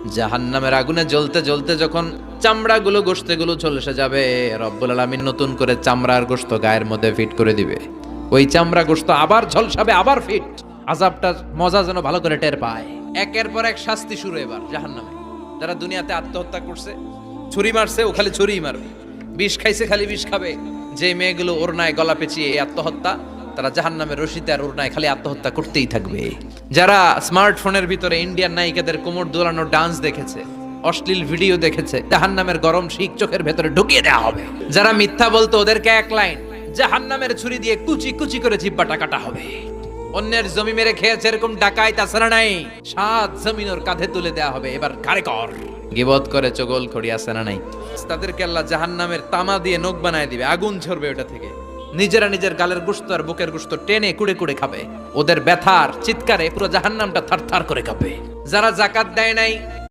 জাহান্নামের আগুনে জ্বলতে জ্বলতে যখন চামড়াগুলো গোশতগুলো ঝলসে যাবে, রব্বুল আলামিন নতুন করে চামড়ার গোশত গায়ের মধ্যে ফিট করে দিবে। ওই চামড়া গোশত আবার ঝলসাবে, আবার ফিট। আযাবটার মজা যেন ভালো করে টের পায়। একের পর এক শাস্তি শুরু এবার জাহান্নামে। যারা দুনিয়াতে আত্মহত্যা করছে, ছুরি মারছে, ও খালি ছুরিই মারবে। বিষ খাইছে, খালি বিষ খাবে। যে মেয়েগুলো ওড়নায় গলা পেঁচিয়ে এই আত্মহত্যা, তারা জাহান্নামের রশিতে আর ওড়নায় খালি আত্মহত্যা করতেই থাকবে। যারা স্মার্টফোনের ভিতরে ইন্ডিয়ান নায়িকাদের কোমর দোলানো ডান্স দেখেছে, অশ্লীল ভিডিও দেখেছে, জাহান্নামের গরম শিক চোখের ভেতরে ঢুকিয়ে দেওয়া হবে। যারা মিথ্যা বলতো, ওদেরকে এক লাইন জাহান্নামের ছুরি দিয়ে কুচি কুচি করে জিহ্বাটা কাটা হবে। অন্যের জমি মেরে খেয়েছে এরকম ডাকাই তাছাড়া নাই, 7 জমিন ওর কাঁধে তুলে দেওয়া হবে। এবার কারে কর গিবত করে চগল খড়ি আছে না নাই, তাদেরকে আল্লাহ জাহান্নামের তামা দিয়ে নখ বানায় দিবে, আগুন ঝরবে ওটা থেকে। নিজেরা নিজের গালের গোশত আর বুকের গোশত টেনে কুড়ে কুড়ে খাবে। ওদের ব্যথার চিৎকারে পুরো জাহান্নামটা থারথার করে কাঁপবে। যারা যাকাত দেয় নাই,